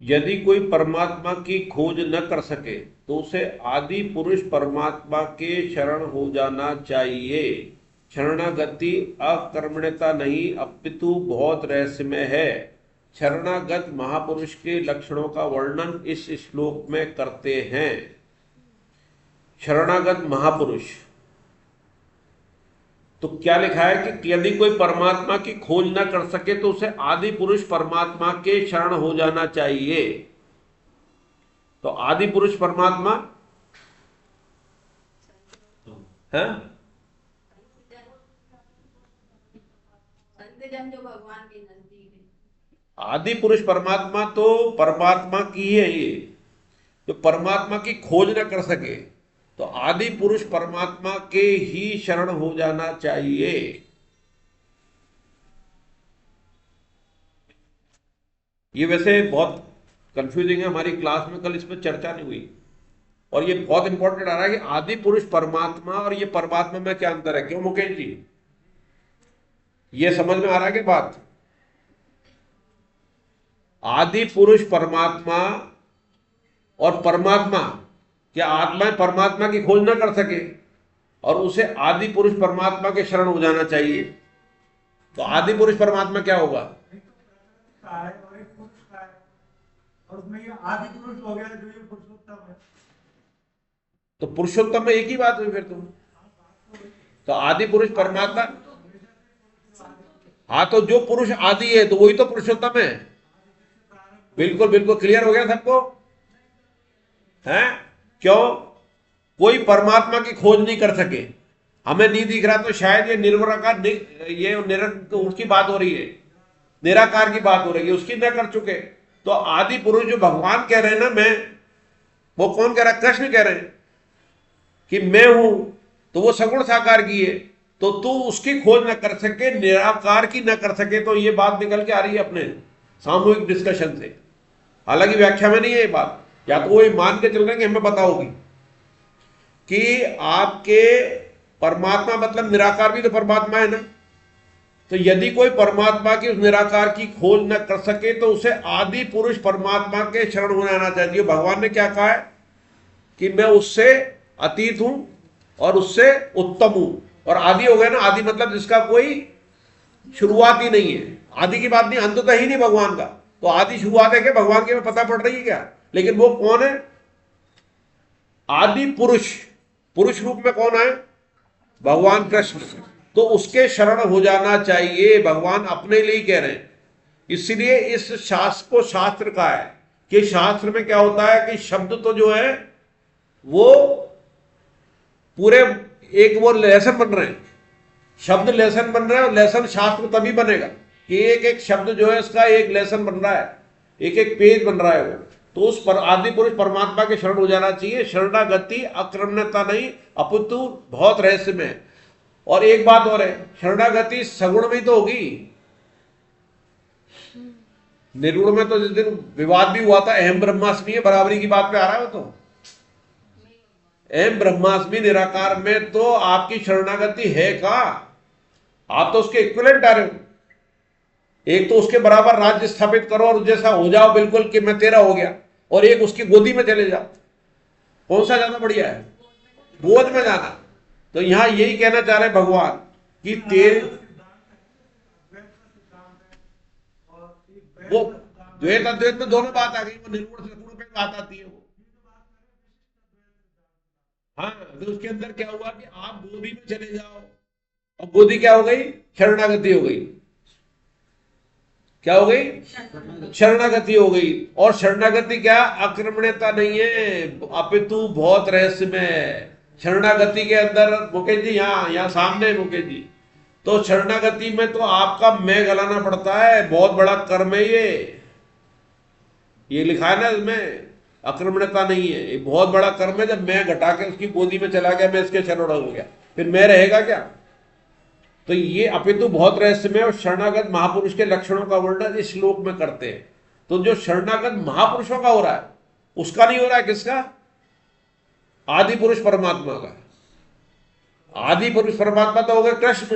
यदि कोई परमात्मा की खोज न कर सके तो उसे आदि पुरुष परमात्मा के शरण हो जाना चाहिए। शरणागति अकर्मण्यता नहीं अपितु बहुत रहस्यमय है। शरणागत महापुरुष के लक्षणों का वर्णन इस श्लोक में करते हैं। शरणागत महापुरुष, तो क्या लिखा है कि यदि कोई परमात्मा की खोज न कर सके तो उसे आदि पुरुष परमात्मा के शरण हो जाना चाहिए। तो आदि पुरुष परमात्मा है, संतजन जो भगवान के नजदीक है। आदि पुरुष परमात्मा तो परमात्मा की ही है ये। जो परमात्मा की खोज न कर सके तो आदि पुरुष परमात्मा के ही शरण हो जाना चाहिए। ये वैसे बहुत कंफ्यूजिंग है, हमारी क्लास में कल इस पर चर्चा नहीं हुई और ये बहुत इंपॉर्टेंट आ रहा है कि आदि पुरुष परमात्मा और ये परमात्मा में क्या अंतर है। क्यों मुकेश जी, ये समझ में आ रहा है कि बात? आदि पुरुष परमात्मा और परमात्मा, क्या आत्मा परमात्मा की खोज ना कर सके और उसे आदि पुरुष परमात्मा के शरण हो जाना चाहिए। तो आदि पुरुष परमात्मा क्या होगा? है और एक पुरुष का है और उसमें ये आदि पुरुष हो गया जो ये पुरुषोत्तम है। तो पुरुषोत्तम में एक ही बात हुई फिर तो आदि पुरुष परमात्मा। हाँ, तो जो पुरुष आदि है तो वही तो पुरुषोत्तम है। बिल्कुल बिल्कुल क्लियर हो गया सबको? हैं? क्यों? कोई परमात्मा की खोज नहीं कर सके, हमें नहीं दिख रहा, तो शायद ये निर्विकार, ये उसकी बात हो रही है, निराकार की बात हो रही है, उसकी न कर चुके। तो आदि पुरुष जो भगवान कह रहे हैं ना, मैं, वो कौन कह रहा है? कृष्ण कह रहे हैं कि मैं हूं, तो वो सगुण साकार की है। तो तू उसकी खोज न कर सके, निराकार की न कर सके, तो ये बात निकल के आ रही है अपने सामूहिक डिस्कशन से। हालांकि व्याख्या में नहीं है ये बात, या तो वो ये मान के चल रहे हैं कि हमें पता होगी कि आपके परमात्मा मतलब निराकार भी तो परमात्मा है ना। तो यदि कोई परमात्मा की उस निराकार की खोज न कर सके तो उसे आदि पुरुष परमात्मा के शरण हो जाना चाहिए। भगवान ने क्या कहा है कि मैं उससे अतीत हूं और उससे उत्तम हूं। और आदि हो गया ना, आदि मतलब जिसका कोई शुरुआत ही नहीं है, आदि की बात नहीं, अंत तो ही नहीं भगवान का। तो आदि शुरुआत है क्या भगवान की? में पता पड़ रही है क्या? लेकिन वो कौन है? आदि पुरुष, पुरुष रूप में कौन है? भगवान कृष्ण। तो उसके शरण हो जाना चाहिए, भगवान अपने लिए कह रहे हैं। इसलिए इस शास्त्र को शास्त्र का है कि शास्त्र में क्या होता है कि शब्द तो जो है वो पूरे एक वो लेसन बन रहे हैं, शब्द लेसन बन रहे हैं, और लेसन शास्त्र तभी बनेगा कि एक एक शब्द जो है इसका एक लेसन बन रहा है, एक एक पेज बन रहा है वो। तो उस पर आदि पुरुष परमात्मा के शरण हो जाना चाहिए। शरणागति अक्रमण्यता नहीं अपितु बहुत रहस्य में। और एक बात और है, शरणागति सगुण में तो होगी, निर्गुण में तो जिस दिन विवाद भी हुआ था, अहम ब्रह्मास्मि है, बराबरी की बात पे आ रहा है वो। तो अहम ब्रह्मास्मि निराकार में तो आपकी शरणागति है का? आप तो उसके इक्विवेलेंट आ रहे हो। एक तो उसके बराबर राज्य स्थापित करो और जैसा हो जाओ बिल्कुल कि मैं तेरा हो गया, और एक उसकी गोदी में चले जाओ। कौन सा ज्यादा बढ़िया है? गोद में जाना। तो यहां यही कहना चाह रहे भगवान कि तेरे वो द्वैत अद्वैत में दोनों बात आ गई, वो निर्गुण से गुण पे बात आती है वो। हाँ, तो उसके अंदर क्या हुआ कि आप गोदी में चले जाओ, और गोदी क्या हो गई? शरणागति हो गई। क्या हो गई? शरणागति हो गई। और शरणागति क्या? आक्रमण्यता नहीं है अपितु बहुत रहस्य में है। शरणागति के अंदर मुकेश जी, यहाँ सामने है मुकेश जी, तो शरणागति में तो आपका मैं गलाना पड़ता है, बहुत बड़ा कर्म है ये लिखा है ना इसमें, आक्रमण्यता नहीं है, ये बहुत बड़ा कर्म है। जब मैं घटा के उसकी गोदी में चला गया, मैं इसके शरण हो गया, फिर मैं रहेगा क्या? तो ये अपितु बहुत रहस्यमय और शरणागत महापुरुष के लक्षणों का वर्णन इस श्लोक में करते हैं। तो जो शरणागत महापुरुषों का हो रहा है उसका नहीं हो रहा है, किसका? आदि पुरुष परमात्मा का। आदि पुरुष परमात्मा तो हो गया कृष्ण,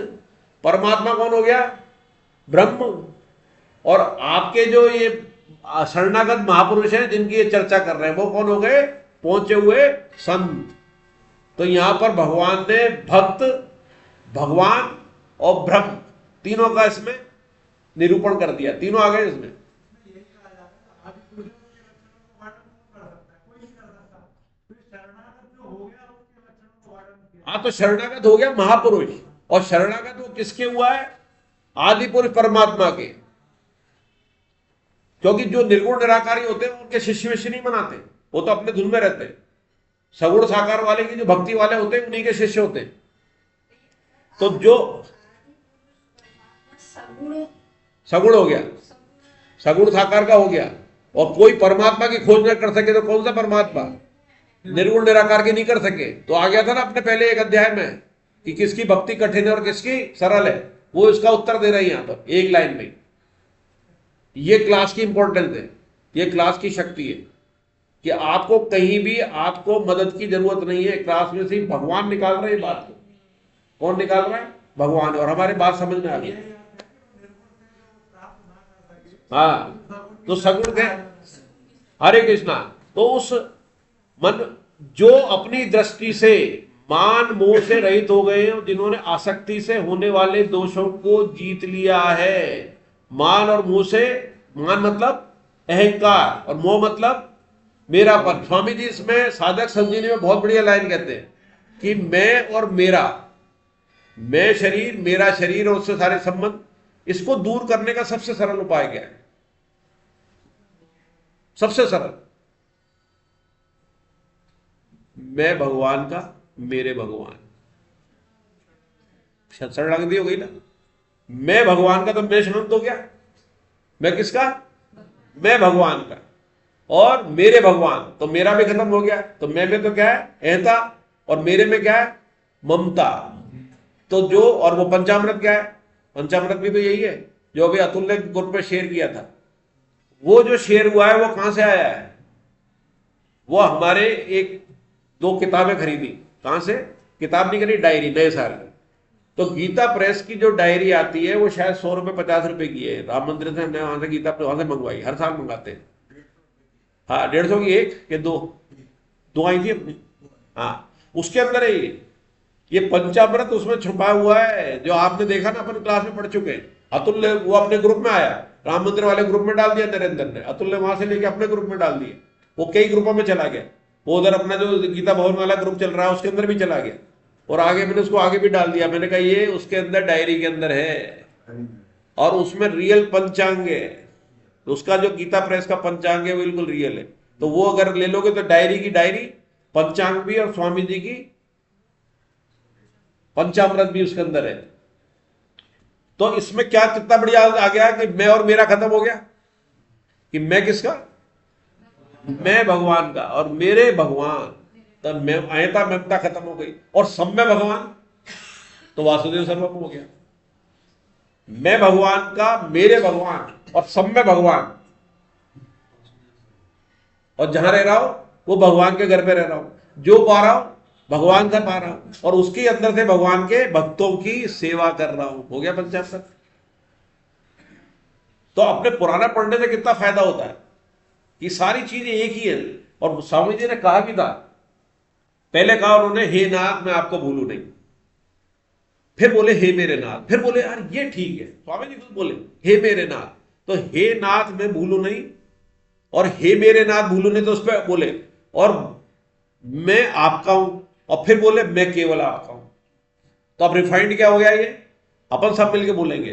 परमात्मा कौन हो गया? ब्रह्म। और आपके जो ये शरणागत महापुरुष हैं जिनकी ये चर्चा कर रहे हैं, वो कौन हो गए? पहुंचे हुए संत। तो यहां पर भगवान ने भक्त, भगवान और ब्रह्म तीनों का इसमें निरूपण कर दिया, तीनों आ गए इसमें। यही कहा जाता है आदि पुरुषों के लक्षणों को वर्णन कौन कर सकता है? कोई नहीं कर सकता। तो शरणागत जो हो गया उसके लक्षणों को वर्णन किया। हाँ, तो शरणागत हो गया महापुरुष, और शरणागत वो किसके हुआ है? आदि पुरुष परमात्मा के। क्योंकि जो निर्गुण निराकारी होते हैं उनके शिष्य विष्य नहीं बनाते, वो तो अपने धुन में रहते हैं। सगुण साकार वाले की जो भक्ति वाले होते हैं उन्हीं के शिष्य होते हैं। तो जो सगुण हो गया, सगुण साकार का हो गया, और कोई परमात्मा की खोज न कर सके तो कौन सा परमात्मा? निर्गुण निराकार की नहीं कर सके। तो आ गया था ना अपने पहले एक अध्याय में कि किसकी भक्ति कठिन है और किसकी सरल है, वो इसका उत्तर दे रहे हैं यहां पर एक लाइन में। ये क्लास की इंपॉर्टेंस है, ये क्लास की शक्ति है कि आपको कहीं भी आपको मदद की जरूरत नहीं है। क्लास में से भगवान निकाल रहे हैं बात को। कौन निकाल रहा है? भगवान। और हमारे बात समझ में आ गई। हाँ, तो सगुण थे। हरे कृष्णा। तो उस मन जो अपनी दृष्टि से मान मोह से रहित हो गए हैं, जिन्होंने आसक्ति से होने वाले दोषों को जीत लिया है। मान और मोह से, मान मतलब अहंकार और मोह मतलब मेरापन। स्वामी जी इसमें साधक संजीवनी में बहुत बढ़िया लाइन कहते हैं कि मैं और मेरा, मैं शरीर, मेरा शरीर और उससे सारे संबंध, इसको दूर करने का सबसे सरल उपाय क्या है? सबसे सरल, मैं भगवान का, मेरे भगवान। शरणागति हो गई ना। मैं भगवान का, तो मैं शरण हो गया। मैं किसका? मैं भगवान का। और मेरे भगवान, तो मेरा भी खत्म हो गया। तो मैं में तो क्या है? अहंता। और मेरे में क्या है? ममता। तो जो, और वो पंचामृत क्या है? पंचामृत भी तो यही है जो अभी अतुल ने ग्रुप में शेयर किया था। वो जो शेयर हुआ है वो कहां से आया है? वो हमारे एक दो किताबें खरीदी। कहां से? किताब नहीं खरीदी, डायरी, नए साल में। तो गीता प्रेस की जो डायरी आती है वो शायद 100 रुपए 50 रुपए की है। राम मंदिर से हमने वहां से गीता वहां से मंगवाई, हर साल मंगाते हैं। हाँ, 150 की एक के दो आई थी अपनी। हाँ, उसके अंदर है ये पंचामृत उसमें छुपा हुआ है, जो आपने देखा ना, अपन क्लास में पढ़ चुके हैं। अतुल ने वो अपने ग्रुप में आया, राम मंदिर वाले ग्रुप में डाल दिया नरेंद्र ने, अतुल ने वहां से लेके अपने ग्रुप में डाल दिया। वो कई ग्रुपों में चला गया। वो उधर अपना जो गीता भवन वाला ग्रुप चल रहा है उसके अंदर भी चला गया, और आगे मैंने उसको आगे भी डाल दिया। मैंने कहा ये उसके अंदर डायरी के अंदर है, और उसमें रियल पंचांग है। तो उसका जो गीता प्रेस का पंचांग है बिल्कुल रियल है। तो वो अगर ले लोगे तो डायरी की डायरी, पंचांग भी, और स्वामी जी की पंचामृत भी उसके अंदर है। तो इसमें क्या कितना बढ़िया आ गया कि मैं और मेरा खत्म हो गया। कि मैं किसका? मैं भगवान का, और मेरे भगवान। तब मैं अहंता ममता खत्म हो गई, और सब में भगवान, तो वासुदेव सर्वम हो गया। मैं भगवान का, मेरे भगवान, और सब में भगवान। और जहां रह रहा हूं वो भगवान के घर पे रह रहा हूं। जो पा रहा हूं भगवान से पा रहा हूं, और उसके अंदर से भगवान के भक्तों की सेवा कर रहा हूं। हो गया पंचामृत। तो अपने पुराना पढ़ने से कितना फायदा होता है कि सारी चीजें एक ही है। और स्वामी जी ने कहा भी था, पहले कहा उन्होंने, हे नाथ मैं आपको भूलू नहीं। फिर बोले हे मेरे नाथ। फिर बोले यार ये ठीक है, स्वामी जी खुद बोले हे मेरे नाथ। तो हे नाथ मैं भूलू नहीं, और हे मेरे नाथ भूलू नहीं, तो उस पर बोले और मैं आपका हूं, और फिर बोले मैं केवल आपका हूं। तो अब रिफाइंड क्या हो गया? ये अपन सब मिलके बोलेंगे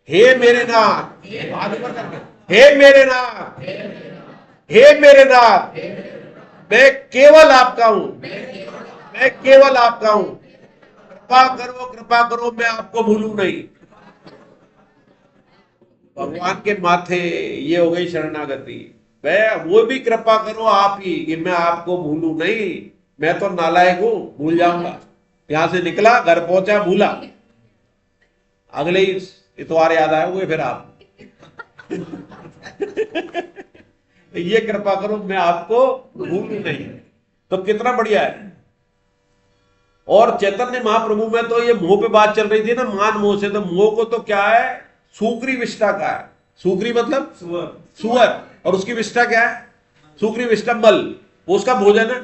हे मेरे नाथ, हाथ ऊपर करके, हे मेरे नाथ, हे मेरे नाथ, मैं केवल आपका हूं, मैं केवल आपका हूं। कृपा करो मैं आपको भूलू नहीं। भगवान के माथे ये हो गई शरणागति। वो भी कृपा करो आप ही कि मैं आपको भूलू नहीं। मैं तो नालायक हूं, भूल जाऊंगा। यहां से निकला, घर पहुंचा, भूला। अगले ही इतवार याद आए हुए फिर आप ये कृपा करो मैं आपको भूलू नहीं। तो कितना बढ़िया है। और चैतन्य महाप्रभु में तो ये मोह पे बात चल रही थी ना, मान मोह से। तो मोह को तो क्या है? सूकरी विष्ठा का है। सुक्री मतलब सुअर। सुअर, और उसकी विष्ठा क्या है? सुक्री विष्ठा मल, वो उसका भोजन है।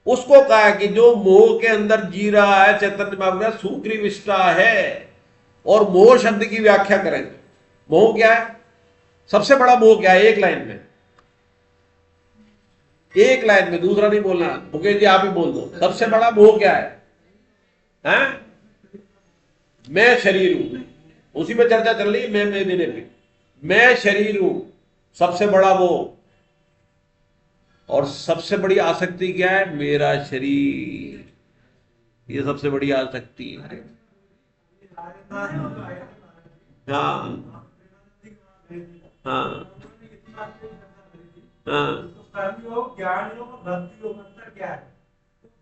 उसको कहा कि जो मोह के अंदर जी रहा है, चैतन्य महाप्रभु सुक्री विष्ठा है। और मोह शब्द की व्याख्या करेंगे। मोह क्या है? सबसे बड़ा मोह क्या है? एक लाइन में, एक लाइन में, दूसरा नहीं बोलना। मुकेश जी आप ही बोल दो, सबसे बड़ा मोह क्या है? हैं? मैं शरीर हूं, उसी पे चर्चा चल रही है। मैं देने पे, मैं शरीर हूं, सबसे बड़ा मोह। और सबसे बड़ी आसक्ति क्या है? मेरा शरीर, ये सबसे बड़ी आसक्ति है। हाँ हाँ हाँ कर्म योग, ज्ञान योग और भक्ति योग अंतर क्या है?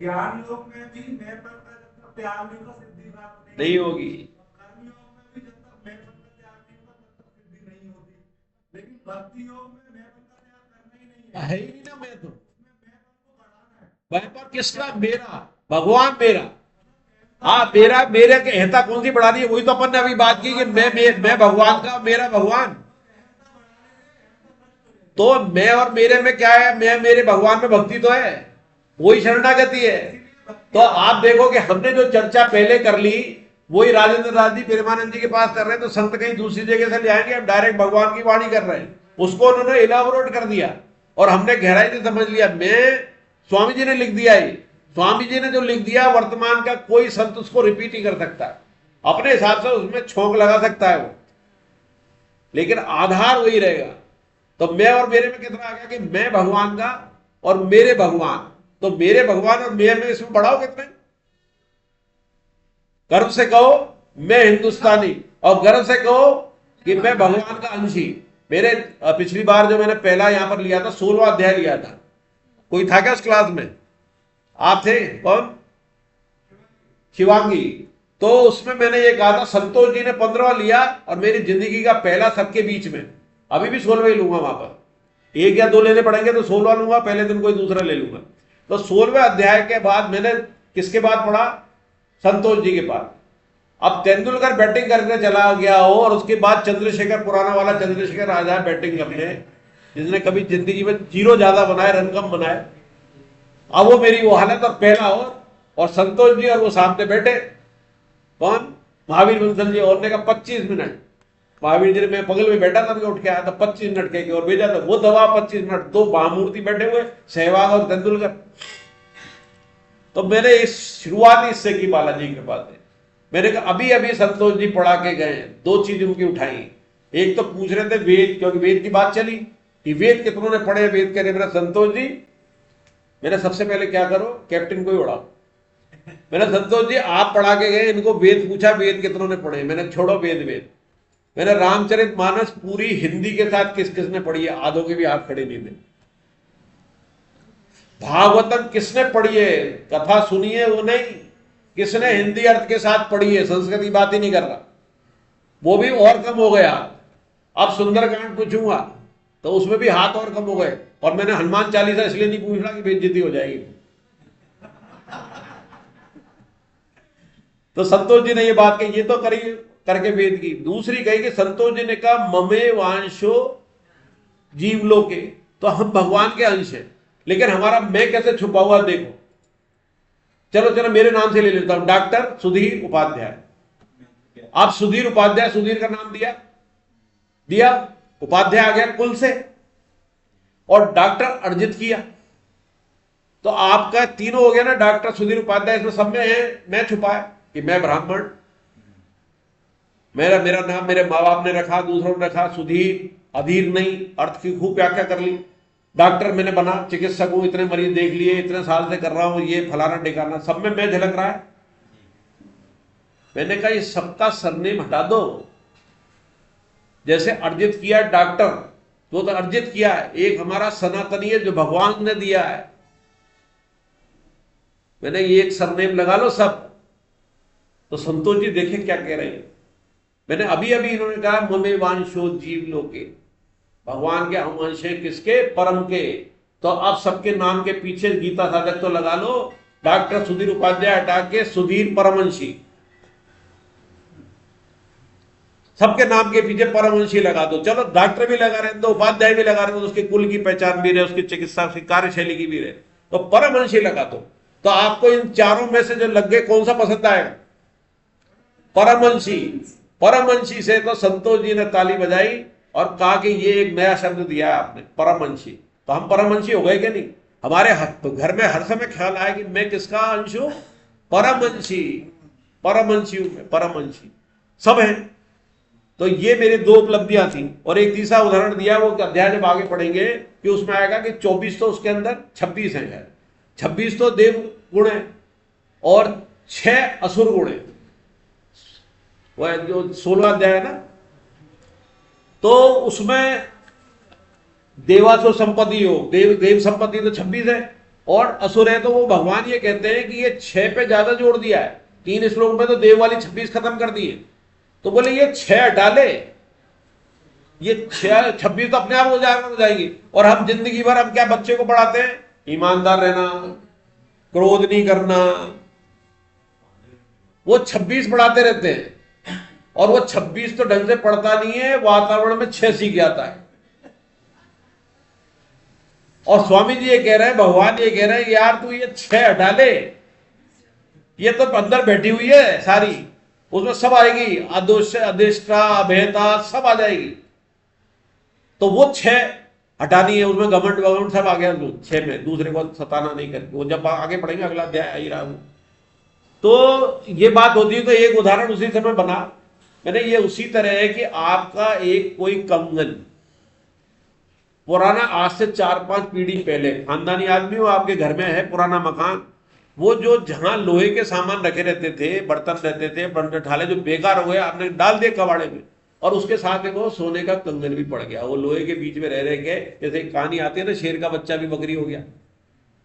ज्ञान योग में भी मैं पर का जब तक त्याग नहीं होगा सिद्धि प्राप्त नहीं होगी। कर्म योग में भी जब तक मैं पर का त्याग नहीं होगा तब तक सिद्धि नहीं होती। लेकिन भक्ति योग में मैं पर का त्याग करना ही नहीं है। है ही नहीं ना। मैं तो उसमें मैं पर को बढ़ाना है। मैं पर किसका? मेरा भगवान मेरा। हाँ, मेरा, मेरे के अहता कौन सी बढ़ा रही है? वही तो अपन ने अभी बात की कि मैं भगवान का, मेरा भगवान। तो मैं और मेरे में क्या है? मैं मेरे भगवान में भक्ति तो है, वही शरणागति है। तो आप देखो कि हमने जो चर्चा पहले कर ली वही राजेंद्र राज जी प्रेमानंद जी के पास कर रहे हैं, तो संत कहीं दूसरी जगह से ले आएंगे। हम डायरेक्ट भगवान की वाणी कर रहे हैं, उसको उन्होंने इलाबोरेट कर दिया और हमने गहराई से समझ लिया। मैं, स्वामी जी ने लिख दिया, ये स्वामी जी ने जो लिख दिया वर्तमान का कोई संत उसको रिपीट ही कर सकता है, अपने हिसाब से उसमें छोंक लगा सकता है वो, लेकिन आधार वही रहेगा। तो मैं और मेरे में कितना आ गया कि मैं भगवान का और मेरे भगवान। तो मेरे भगवान और मैं में इसमें बढ़ाओ कितने? गर्व से कहो मैं हिंदुस्तानी, और गर्व से कहो कि मैं भगवान का अंशी। मेरे पिछली बार जो मैंने पहला यहां पर लिया था 16वां अध्याय लिया था, कोई था क्या उस क्लास में? आप थे? कौन? शिवांगी। तो उसमें मैंने ये कहा था संतोष जी ने 15वां लिया और मेरी जिंदगी का पहला सबके बीच में। अभी भी 16वां ही लूंगा, वहां पर 1 या 2 लेने पड़ेंगे तो 16वां लूंगा, पहले दिन कोई दूसरा ले लूंगा। तो 16वें अध्याय के बाद मैंने किसके बाद पढ़ा? संतोष जी के बाद। अब तेंदुलकर बैटिंग करके चला गया हो और उसके बाद चंद्रशेखर, पुराना वाला चंद्रशेखर आ जाए बैटिंग करने, जिसने कभी जिंदगी में 0 ज्यादा बनाए, रन कम बनाए। अब वो मेरी वो हालत, और पहला और संतोष जी और वो सामने बैठे, कौन? महावीर बंसल जी। और ने कहा 25 मिनट। महावीर जी ने, मैं बगल में बैठा था, मैं उठ के आया था, 25 मिनट कह के और भेजा था। वो दवा 25 मिनट, 2 महामूर्ति बैठे हुए, सहवाग और तेंदुलकर। तो मैंने इस शुरुआत हिस्से की बालाजी के पास है, मैंने कहा अभी अभी संतोष जी पढ़ा के गए, 2 चीज उनकी उठाई। एक तो पूछ रहे थे वेद, क्योंकि वेद की बात चली कि वेद कितनों ने पढ़े, वेद करे। मेरा संतोष जी, मैंने सबसे पहले क्या करो, कैप्टन को ही उड़ाओ। मैंने संतोष जी आप पढ़ा के गए, इनको वेद पूछा वेद कितनों ने पढ़े? मैंने छोड़ो वेद। मैंने रामचरितमानस पूरी हिंदी के साथ किस किसने पढ़ी है? आधों के भी हाथ खड़े नहीं थे। भागवतम किसने पढ़ी है? कथा सुनी है वो नहीं, किसने हिंदी अर्थ के साथ पढ़ी है? संस्कृत की बात ही नहीं कर रहा, वो भी और कम हो गया। अब सुंदरकांड पूछूंगा तो उसमें भी हाथ और कम हो गए। और मैंने हनुमान चालीसा इसलिए नहीं पूछ रहा कि बेइज्जती हो जाएगी। तो संतोष जी ने ये बात कही, ये तो करी करके वेद की। दूसरी कही कि संतोष जी ने कहा ममे वांशो जीवलोके, तो हम भगवान के अंश हैं, लेकिन हमारा मैं कैसे छुपा हुआ? देखो, चलो मेरे नाम से ले लेता हूं, डॉक्टर सुधीर उपाध्याय। आप सुधीर उपाध्याय, सुधीर का नाम दिया, उपाध्याय आ गया कुल से, और डॉक्टर अर्जित किया, तो आपका तीनों हो गया ना, डॉक्टर सुधीर उपाध्याय। इसमें सब में है मैं छुपा है कि मैं ब्राह्मण, मेरा नाम मेरे माँ बाप ने रखा, दूसरों ने रखा सुधीर, अधीर नहीं, अर्थ की खूब व्याख्या कर ली। डॉक्टर मैंने बना, चिकित्सक हूं, इतने मरीज देख लिए, इतने साल से कर रहा हूं, ये फलाना ढिकाना, सब में मैं झलक रहा है। मैंने कहा ये सबका सरनेम हटा दो। जैसे अर्जित किया डॉक्टर, तो अर्जित किया है, एक हमारा सनातनी है जो भगवान ने दिया है। मैंने ये एक सरनेम लगा लो सब। तो संतोष जी देखें क्या कह रहे हैं। मैंने अभी इन्होंने कहा ममे वांशो जीव लोके, भगवान के हम अंश हैं, किसके? परम के। तो अब सबके नाम के पीछे गीता साधक तो लगा लो, डॉक्टर सुधीर उपाध्याय हटा के सुधीर परमंशी। सबके नाम के पीछे परमवंशी लगा दो, चलो डॉक्टर भी लगा रहे हैं तो उपाध्याय भी लगा रहे हैं तो उसके कुल की पहचान भी रहे, उसकी चिकित्सा उसकी कार्यशैली की भी रहे, तो परमवंशी लगा दो। तो आपको इन चारों में से जो लग गए कौन सा पसंद आएगा? परमवंशी। परमवंशी से तो संतोष जी ने ताली बजाई और कहा कि ये एक नया शब्द दिया आपने, परमवंशी। तो हम परमवंशी हो गए कि नहीं? हमारे घर में हर समय ख्याल आया कि मैं किसका अंश हूं? परमवंशी। परमवंशी हूं मैं, परमवंशी सब है। तो ये मेरी दो उपलब्धियां थी। और एक तीसरा उदाहरण दिया, वो अध्याय जब आगे पढ़ेंगे कि उसमें आएगा कि 24 तो उसके अंदर 26 है, 26 तो देव गुण है और 6 असुर गुण है। वह जो 16 अध्याय है ना, तो उसमें देवासुर संपत्ति हो, देव संपत्ति तो 26 है और असुर है। तो वो भगवान ये कहते हैं कि ये 6 पे ज्यादा जोड़ दिया है, 3 श्लोक में तो देव वाली 26 खत्म कर दी है। तो बोले ये 6 हटा ले, ये 26 तो अपने आप हो जाएगी। और हम जिंदगी भर हम क्या बच्चे को पढ़ाते हैं? ईमानदार रहना, क्रोध नहीं करना, वो 26 पढ़ाते रहते हैं और वो 26 तो ढंग से पढ़ता नहीं है, वातावरण में 6 सीख जाता है। और स्वामी जी ये कह रहे हैं, भगवान ये कह रहे हैं यार तू ये 6 हटा ले, ये तो अंदर बैठी हुई है सारी, उसमें सब आएगी, अदोष अधिष्ठा अभेता सब आ जाएगी। तो वो 6 हटानी है, उसमें घमंड वमंड सब आ गया 6 में, दूसरे को सताना नहीं करके। वो जब आगे पढ़ेंगे अगला अध्याय आ ही रहा हूं। तो ये बात होती है। तो एक उदाहरण उसी समय बना मैंने, ये उसी तरह है कि आपका एक कोई कंगन पुराना, आज से 4-5 पीढ़ी पहले, खानदानी आदमी हो, आपके घर में है पुराना मकान, वो जो जहां लोहे के सामान रखे रहते थे, बर्तन रहते थे, बर्तन ठाले जो बेकार हो गए, आपने डाल दिए कबाड़े में, और उसके साथ एक वो सोने का कंगन भी पड़ गया। वो लोहे के बीच में रह रह के, जैसे कहानी आती है ना, शेर का बच्चा भी बकरी हो गया,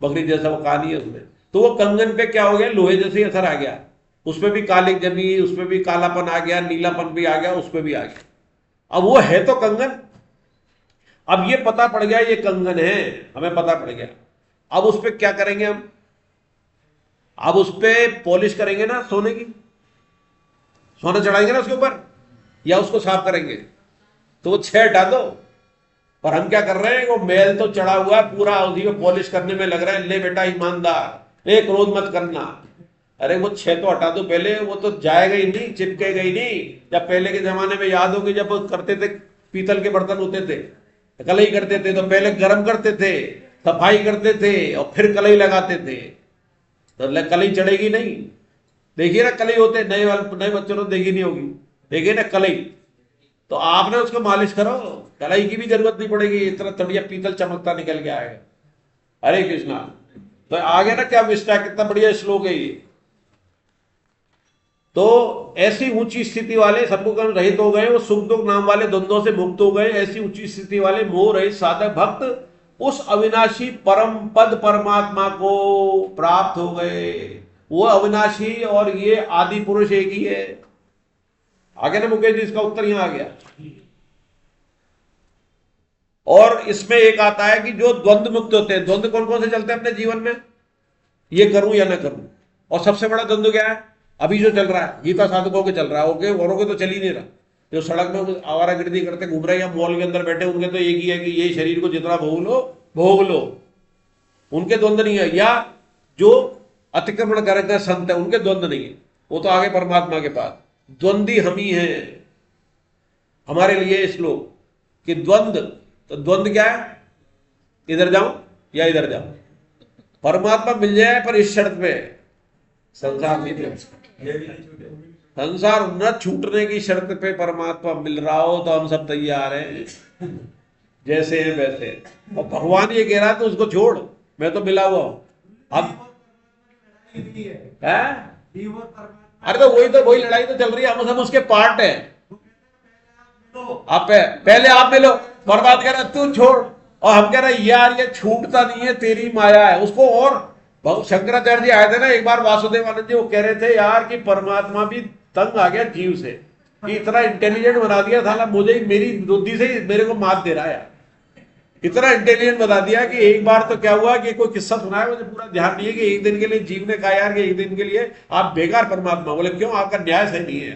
बकरी जैसा वो कहानी है उसमें। तो वो कंगन पे क्या हो गया? लोहे जैसे ही असर आ गया, उसमें भी काली जमी, उसमें भी कालापन आ गया, नीलापन भी आ गया, उसमें भी आ गया। अब वो है तो कंगन, अब ये पता पड़ गया ये कंगन है, हमें पता पड़ गया। अब उस पर क्या करेंगे हम? अब उस पर पॉलिश करेंगे ना सोने की, सोना चढ़ाएंगे ना उसके ऊपर, या उसको साफ करेंगे? तो वो 6 हटा दो। पर हम क्या कर रहे हैं? वो मैल तो चढ़ा हुआ है पूरा, उसी को पॉलिश करने में लग रहा है। ले बेटा ईमानदार, एक क्रोध मत करना। अरे वो 6 तो हटा दो पहले, वो तो जाएगा ही नहीं, चिपकेगा ही नहीं। जब पहले के जमाने में याद होगी, जब करते थे, पीतल के बर्तन होते थे, कलई करते थे, तो पहले गर्म करते थे, सफाई करते थे और फिर कलई लगाते थे, तो कलई चढ़ेगी नहीं। देखिए ना कलई होते, नए बच्चों ने देखी नहीं होगी, देखिए ना कलई, तो आपने उसको मालिश करो, कलई की भी जरूरत नहीं पड़ेगी, इतना बढ़िया पीतल चमकता निकल के आएगा। हरे कृष्णा। तो आगे ना क्या विष्टा, कितना बढ़िया श्लोक है ये। तो ऐसी ऊंची स्थिति वाले सत्वगुण रहित हो गए, वो सुख दुख नाम वाले द्वंद्वों से मुक्त हो गए। ऐसी ऊंची स्थिति वाले मोह रहित साधक भक्त उस अविनाशी परम पद परमात्मा को प्राप्त हो गए। वो अविनाशी और ये आदि पुरुष एक ही है। आगे ना मुकेश जी, इसका उत्तर यहां आ गया। और इसमें एक आता है कि जो द्वंद्व मुक्त होते हैं, द्वंद्व कौन कौन से चलते हैं अपने जीवन में, ये करूं या ना करूं। और सबसे बड़ा द्वंद्व क्या है? अभी जो चल रहा है, गीता साधकों के चल रहा है, ओके, औरों के तो चल ही नहीं रहा। जो सड़क में आवारागर्दी करते घूम रहे हैं या मॉल के अंदर बैठे, उनके तो एक ही है कि ये शरीर को जितना भोग लो, उनके द्वंद्व नहीं है। या जो अतिक्रमण करते हैं संत है, उनके द्वंद्व नहीं है, वो तो आगे परमात्मा के पास। द्वंद्वी हम ही है हमारे लिए श्लोक कि द्वंद्व, तो द्वंद्व क्या है? इधर जाऊं या इधर जाऊं, परमात्मा मिल जाए पर इस शर्त पे, संसार नहीं, संसार न छूटने की शर्त पे परमात्मा मिल रहा हो तो हम सब तैयार हैं, जैसे हैं वैसे। और भगवान ये कह रहा है तो उसको छोड़, मैं तो मिला हुआ हूं। अब है, अरे तो वही लड़ाई तो चल रही है, हम सब उसके पार्ट है। आप पहले आप मिलो, बर्बाद कह रहा तू छोड़, और हम कह रहे यार ये छूटता नहीं है, तेरी माया है उसको। और शंकराचार्य जी आए थे ना एक बार, वासुदेव आनंद जी, वो कह रहे थे यार कि परमात्मा भी तंग आ गया जीव से, कि इतना इंटेलिजेंट बना दिया था, मुझे मेरी बुद्धि से मेरे को मात दे रहा है, इतना इंटेलिजेंट बता दिया कि एक बार तो क्या हुआ कि कोई किस्सा सुनाया, मुझे पूरा ध्यान नहीं है, कि एक दिन के लिए जीव ने कहा यार कि एक दिन के लिए आप बेकार परमात्मा। बोले क्यों? आपका न्याय सही नहीं है।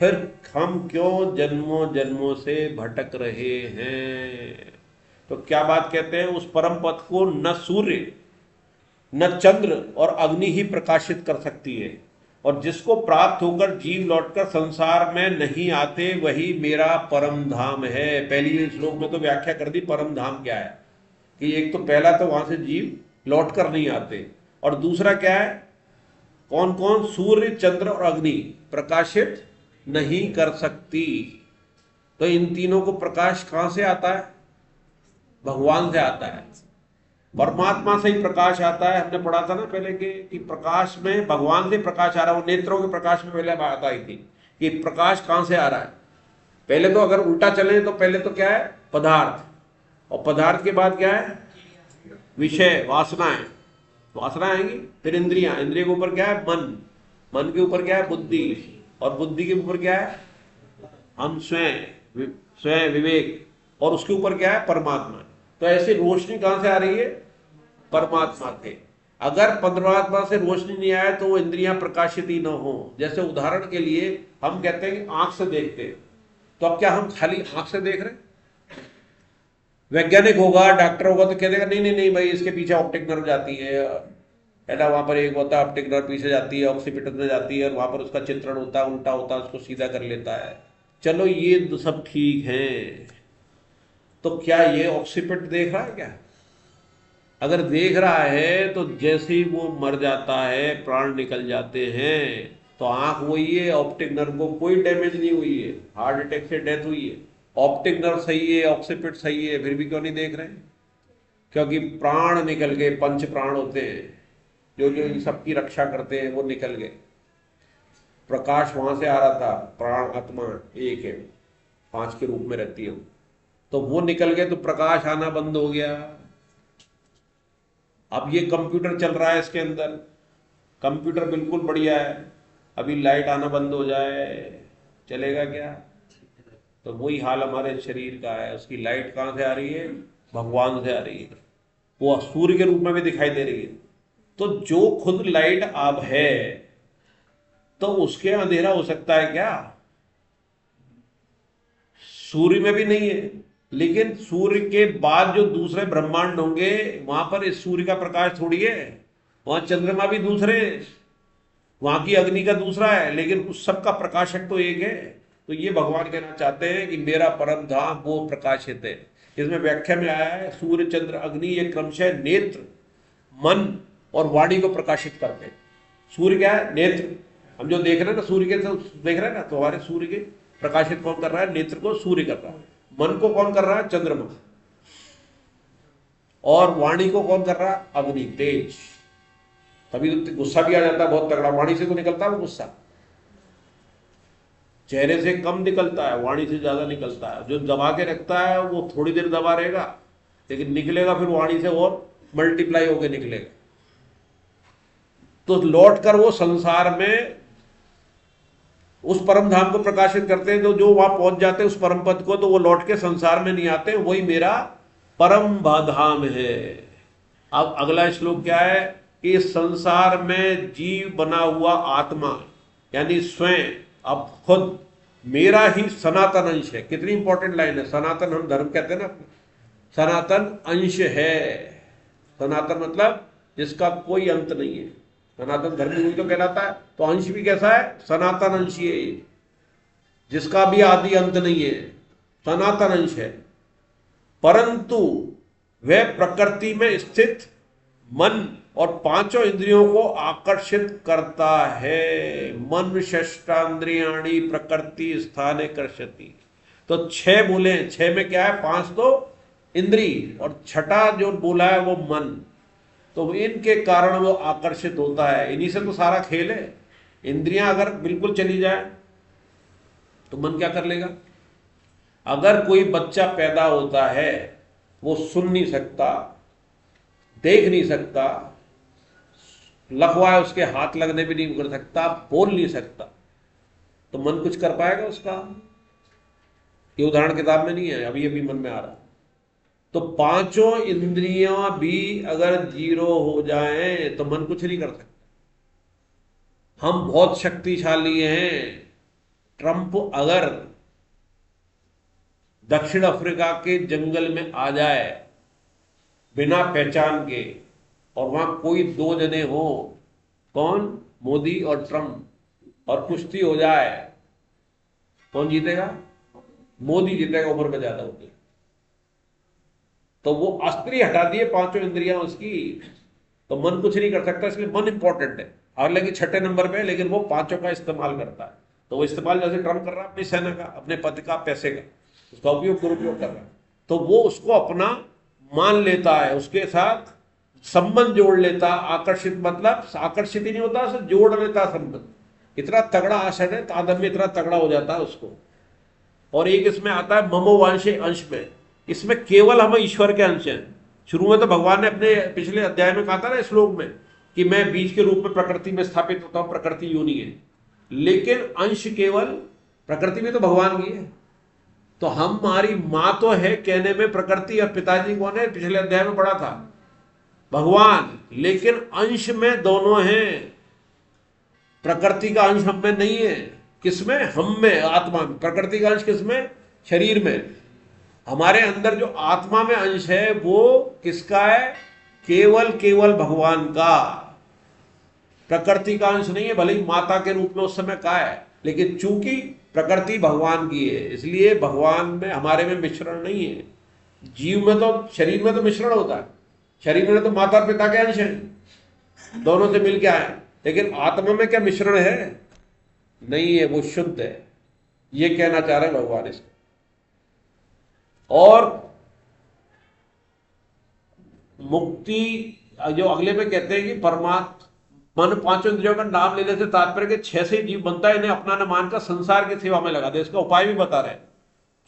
फिर हम क्यों जन्मों जन्मों से भटक रहे हैं? तो क्या बात कहते हैं, उस परम पद को न सूर्य न चंद्र और अग्नि ही प्रकाशित कर सकती है, और जिसको प्राप्त होकर जीव लौटकर संसार में नहीं आते वही मेरा परम धाम है। पहली श्लोक में तो व्याख्या कर दी परम धाम क्या है, कि एक तो पहला तो वहां से जीव लौट कर नहीं आते, और दूसरा क्या है, कौन कौन, सूर्य चंद्र और अग्नि प्रकाशित नहीं कर सकती। तो इन तीनों को प्रकाश कहां से आता है? भगवान से आता है, परमात्मा से ही प्रकाश आता है। हमने पढ़ा था ना पहले कि प्रकाश में भगवान से प्रकाश आ रहा है। वो नेत्रों के प्रकाश में पहले बात आई थी कि प्रकाश कहां से आ रहा है। पहले तो अगर उल्टा चले तो पहले तो क्या है, पदार्थ, और पदार्थ के बाद क्या है, विषय, वासनाएं, वासनाएं आएंगी, फिर इंद्रियां, इंद्रिय के ऊपर क्या है, मन, मन के ऊपर क्या है, बुद्धि, और बुद्धि के ऊपर क्या है, हम स्वयं, स्वयं विवेक, और उसके ऊपर क्या है, परमात्मा। तो ऐसी रोशनी कहां से आ रही है, परमात्मा से। अगर परमात्मा से रोशनी नहीं आए तो वो इंद्रियां प्रकाशित ही ना हो। जैसे उदाहरण के लिए हम कहते हैं कि आंख से देखते हैं, तो अब क्या हम खाली आंख से देख रहे हैं? वैज्ञानिक होगा, डॉक्टर होगा तो कह देगा नहीं नहीं नहीं भाई, इसके पीछे ऑप्टिक नर्व जाती है ना, वहां पर एक होता है ऑप्टिक नर्व, पीछे जाती है, ऑक्सीपिटल में जाती है, और वहां पर उसका चित्रण होता है, उल्टा होता है, उसको सीधा कर लेता है। चलो ये तो सब ठीक है, तो क्या ये ऑक्सीपिट देख रहा है क्या? अगर देख रहा है तो जैसे ही वो मर जाता है, प्राण निकल जाते हैं, तो आंख वही है, ऑप्टिक नर्व को कोई डैमेज नहीं हुई है, हार्ट अटैक से डेथ हुई है, ऑप्टिक नर्व सही है, ऑक्सीपिट सही है, फिर भी क्यों नहीं देख रहे हैं? क्योंकि प्राण निकल गए, पंच प्राण होते हैं जो जो इन सबकी रक्षा करते हैं, वो निकल गए। प्रकाश वहां से आ रहा था, प्राण आत्मा एक है, 5 के रूप में रहती है, तो वो निकल गए तो प्रकाश आना बंद हो गया। अब ये कंप्यूटर चल रहा है, इसके अंदर कंप्यूटर बिल्कुल बढ़िया है, अभी लाइट आना बंद हो जाए, चलेगा क्या? तो वही हाल हमारे शरीर का है। उसकी लाइट कहां से आ रही है? भगवान से आ रही है, वो सूर्य के रूप में भी दिखाई दे रही है। तो जो खुद लाइट अब है, तो उसके अंधेरा हो सकता है क्या? सूर्य में भी नहीं है, लेकिन सूर्य के बाद जो दूसरे ब्रह्मांड होंगे वहां पर इस सूर्य का प्रकाश थोड़ी है, वहां चंद्रमा भी दूसरे, वहां की अग्नि का दूसरा है, लेकिन उस सब का प्रकाशक तो एक है। तो ये भगवान कहना चाहते हैं कि मेरा परम धाम वो प्रकाशित है। इसमें व्याख्या में आया है सूर्य चंद्र अग्नि ये क्रमशः नेत्र, मन और वाणी को प्रकाशित करते हैं। सूर्य क्या है? नेत्र। हम जो देख रहे हैं ना, सूर्य के तो देख रहे हैं ना, तो हमारे सूर्य के प्रकाशित कौन कर रहा है? नेत्र को सूर्य कर रहा है। मन को कौन कर रहा है? चंद्रमा। और वाणी को कौन कर रहा है? अग्नि, तेज। तभी तो गुस्सा भी आ जाता है बहुत तगड़ा, वाणी से तो निकलता है वो गुस्सा, चेहरे से कम निकलता है, वाणी से ज्यादा निकलता है। जो दबा के रखता है वो थोड़ी देर दबा रहेगा, लेकिन निकलेगा फिर वाणी से और मल्टीप्लाई होकर निकलेगा। तो लौट कर वो संसार में उस परम धाम को प्रकाशित करते हैं। तो जो वहां पहुंच जाते हैं उस परम पद को, तो वो लौट के संसार में नहीं आते, वही मेरा परम धाम है। अब अगला श्लोक क्या है कि संसार में जीव बना हुआ आत्मा यानी स्वयं अब खुद मेरा ही सनातन अंश है। कितनी इंपॉर्टेंट लाइन है, सनातन हम धर्म कहते हैं ना, सनातन अंश है। सनातन मतलब जिसका कोई अंत नहीं है, सनातन धर्म भी तो कहलाता है। तो अंश भी कैसा है? सनातन अंश है, जिसका भी आदि अंत नहीं है, सनातन अंश है। परंतु वह प्रकृति में स्थित मन और पांचों इंद्रियों को आकर्षित करता है। मन षष्ठांद्रियाणि प्रकृति स्थाने कर्षति। तो 6 बोले, 6 में क्या है? 5 तो इंद्री और छठा जो बोला है वो मन। तो इनके कारण वो आकर्षित होता है, इन्हीं से तो सारा खेल है। इंद्रियां अगर बिल्कुल चली जाए तो मन क्या कर लेगा? अगर कोई बच्चा पैदा होता है, वो सुन नहीं सकता, देख नहीं सकता, लखवाए उसके हाथ लगने भी नहीं कर सकता, बोल नहीं सकता, तो मन कुछ कर पाएगा उसका? ये उदाहरण किताब में नहीं है, अभी अभी मन में आ रहा। तो पांचों इंद्रियां भी अगर 0 हो जाएं तो मन कुछ नहीं कर सकता। हम बहुत शक्तिशाली हैं, ट्रंप अगर दक्षिण अफ्रीका के जंगल में आ जाए बिना पहचान के, और वहां कोई दो जने हो, कौन, मोदी और ट्रंप, और कुश्ती हो जाए, कौन जीतेगा? मोदी जीतेगा, उम्र में ज्यादा होगी। तो वो अस्त्री हटा दिए, पांचों इंद्रियां उसकी, तो मन कुछ नहीं कर सकता, इसलिए मन इंपॉर्टेंट है। हालांकि छठे नंबर पे है, लेकिन वो पांचों का इस्तेमाल करता है। तो वो इस्तेमाल जैसे ट्रंप कर रहा है अपनी सेना का, अपने पद का, पैसे का, उसका उपयोग दुरुपयोग कर रहा है, तो वो उसको अपना मान लेता है, उसके साथ संबंध जोड़ लेता। आकर्षित मतलब आकर्षित ही नहीं होता, उसे जोड़ लेता संबंध। इतना तगड़ा आसन है, तादम में इतना तगड़ा हो जाता है उसको। और एक इसमें आता है ममोवांशे अंश में, इसमें केवल हम ईश्वर के अंश हैं। शुरू में तो भगवान ने अपने पिछले अध्याय में कहा था ना, श्लोक में, कि मैं बीज के रूप में प्रकृति में स्थापित होता हूं, प्रकृति योनि है, लेकिन अंश केवल प्रकृति में तो भगवान की है। तो हमारी मां तो है कहने में प्रकृति, और पिताजी कौन है? पिछले अध्याय में पढ़ा था, भगवान, लेकिन अंश में दोनों हैं। प्रकृति का अंश हम में नहीं है। किसमें? हम में, आत्मा में। प्रकृति का अंश किसमें? शरीर में। हमारे अंदर जो आत्मा में अंश है वो किसका है? केवल केवल भगवान का। प्रकृति का अंश नहीं है, भले ही माता के रूप में उस समय कहा है, लेकिन चूंकि प्रकृति भगवान की है, इसलिए भगवान में, हमारे में मिश्रण नहीं है। जीव में तो, शरीर में तो मिश्रण होता है, शरीर में तो माता और पिता के अंश हैं, दोनों से मिलके आए, लेकिन आत्मा में क्या मिश्रण है? नहीं है, वो शुद्ध है। ये कहना चाह रहे हैं भगवान इसको। और मुक्ति जो अगले में कहते हैं कि परमात्मा मन पांचों इंद्रियों का नाम लेने से तात्पर्य के 6 से जीव बनता है, इन्हें अपना न मानकर संसार की सेवा में लगा दे। इसका उपाय भी बता रहे हैं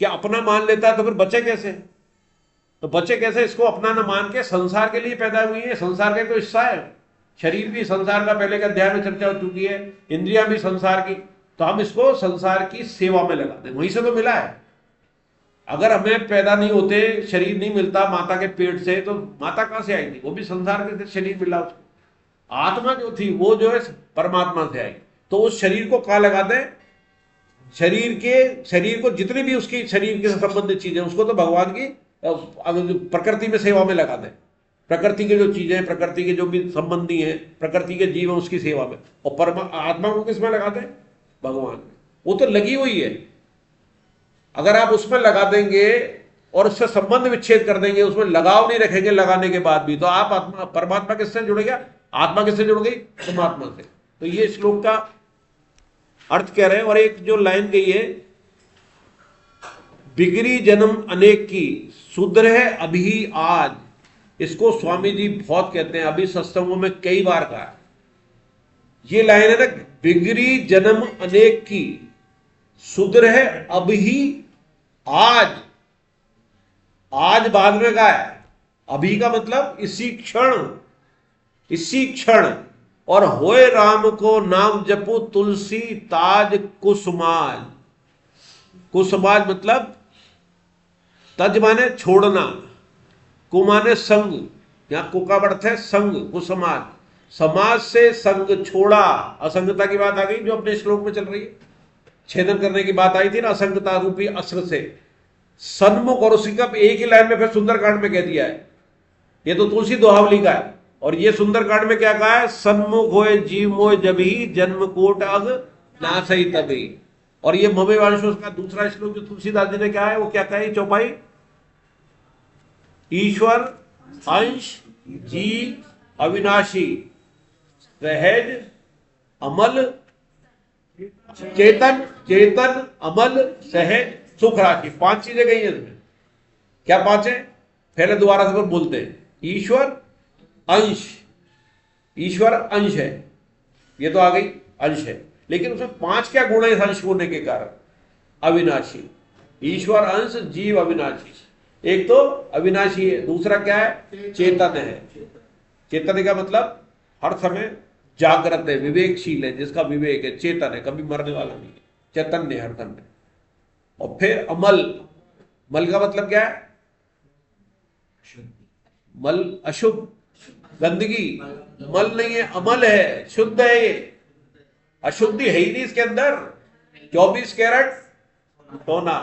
कि अपना मान लेता है तो फिर बचे कैसे? तो बचे कैसे? इसको अपना न मान के संसार के लिए पैदा हुई है, संसार का तो हिस्सा है। शरीर भी संसार का, पहले के अध्याय में चर्चा हो चुकी है, इंद्रियां भी संसार की। तो हम इसको संसार की सेवा में लगा दें, वहीं से तो मिला है। अगर हमें पैदा नहीं होते, शरीर नहीं मिलता माता के पेट से, तो माता कहां से आई थी? वो भी संसार के शरीर मिला उसको। आत्मा जो थी वो जो है परमात्मा से आई। तो उस शरीर को कहां लगा दें? शरीर को जितनी भी उसकी शरीर के संबंधित चीजें, उसको तो भगवान की प्रकृति में सेवा में लगा दें। प्रकृति की जो चीजें हैं, प्रकृति के जो भी संबंधी हैं, प्रकृति के जीव हैं, उसकी सेवा में। और आत्मा को किसमें लगा दें? भगवान में। वो तो लगी हुई है। अगर आप उसमें लगा देंगे और उससे संबंध विच्छेद कर देंगे, उसमें लगाव नहीं रखेंगे लगाने के बाद भी, तो आप आत्मा, परमात्मा किससे जुड़ेगा? आत्मा किससे जुड़ गई? परमात्मा से। तो ये श्लोक का अर्थ कह रहे हैं। और एक जो लाइन गई है, बिगड़ी जन्म अनेक की, सुधरे अभी आज, इसको स्वामी जी बहुत कहते हैं, अभी सत्संगों में कई बार कहा है। ये लाइन है ना, बिगड़ी जन्म अनेक की, सुधरे अभी आज। आज बाद में कहा है, अभी का मतलब इसी क्षण, इसी क्षण। और होए राम को नाम जपो, तुलसी ताज कुसुमाज। कुसुमाज मतलब तज माने छोड़ना, कु माने संग, यहां कु का अर्थ है संग, कुसुमाज। समाज से संग छोड़ा, असंगता की बात आ गई जो अपने श्लोक में चल रही है। छेदन करने की बात आई थी ना, असंगता रूपी अस्त्र से। सन्मुख और उसी का एक ही लाइन में फिर सुंदरकांड में कह दिया है। ये तो तुलसी दोहावली का है, और ये सुंदरकांड में क्या कहा है? सन्मुख होए जीव मोय जभी, जन्म कोट अग ना सही तभी। और ये ममेवांशों का दूसरा श्लोक जो तुलसीदास जी ने क्या है, वो क्या कहा है? चौपाई, ईश्वर अंश जीव अविनाशी, सहज अमल चेतन, चेतन अमल सहज सुख राशि। 5 चीजें गई हैं इसमें। क्या 5 है? पहले दोबारा से बोलते हैं। ईश्वर अंश, ईश्वर अंश है, ये तो आ गई, अंश है, लेकिन उसमें 5 क्या गुण है इस अंश होने के कारण? अविनाशी, ईश्वर अंश जीव अविनाशी। एक तो अविनाशी है, दूसरा क्या है? चेतन है। चेतन का मतलब हर समय जागृत है, विवेकशील है, जिसका विवेक है, चेतन है, कभी मरने वाला नहीं है, चैतन्य हर समय। और फिर अमल, मल का मतलब क्या है? मल अशुभ, गंदगी, मल नहीं है, अमल है, शुद्ध है। ये अशुद्धि है ही नहीं इसके अंदर। 24 कैरेट सोना।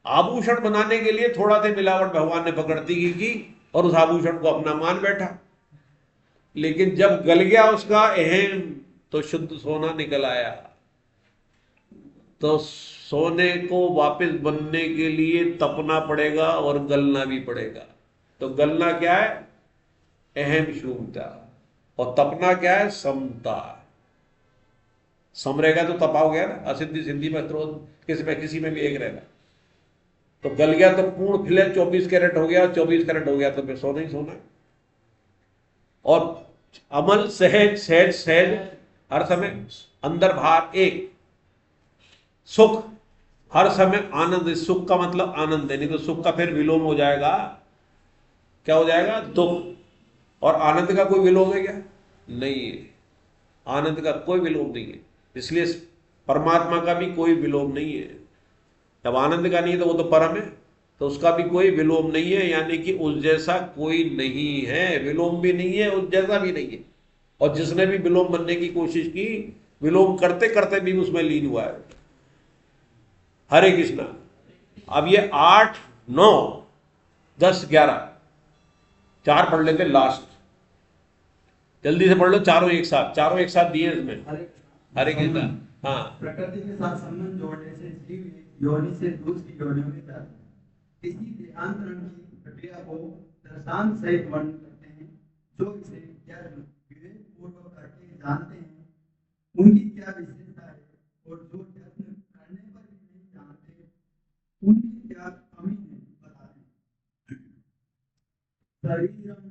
आभूषण बनाने के लिए थोड़ा सी मिलावट भगवान ने भगवती की और उस आभूषण को अपना मान बैठा, लेकिन जब गल गया उसका अहम तो शुद्ध सोना निकल आया। तो सोने को वापस बनने के लिए तपना पड़ेगा और गलना भी पड़ेगा। तो गलना क्या है? अहम शून्यता। और तपना क्या है? समता। सम रहेगा तो तपा हो गया ना, असिद्धि सिद्धि में क्रोध किसी में भी एक रहेगा। तो गल गया तो पूर्ण फिले 24 कैरेट हो गया, 24 कैरेट हो गया तो फिर सोना ही सोना है। और अमल सहज सहज सहज हर समय अंदर बाहर एक सुख, हर समय आनंद। सुख का मतलब आनंद है, नहीं तो सुख का फिर विलोम हो जाएगा। क्या हो जाएगा? दुख। और आनंद का कोई विलोम है क्या? नहीं है, आनंद का कोई विलोम नहीं है। इसलिए परमात्मा का भी कोई विलोम नहीं है। जब आनंद का नहीं है तो वो तो परम है, तो उसका भी कोई विलोम नहीं है, यानी कि उस जैसा कोई नहीं है। विलोम भी नहीं है, उस जैसा भी नहीं है। और जिसने भी विलोम बनने की कोशिश की, विलोम करते करते भी उसमें लीन हुआ है। हरे कृष्णा। अब ये 8, 9, 10, 11 चार पढ़ लेते लास्ट, जल्दी से पढ़ लो चारों एक साथ। चारों एक साथ दिए इसमें। हरे कृष्णा। हाँ, प्रकृति के साथ संबंध जोड़ने से जीव योनि से दूसरी योनियों में जाते हैं। इसी देहांतरण की प्रक्रिया को दर्शांत सहित वर्णन करते हैं। जो इसे विवेक पूर्वक करके जानते हैं, उनकी क्या विशेषता है, और जो यत्न करने पर भी नहीं जानते, उनकी क्या कमी है, बताते हैं। शरीरम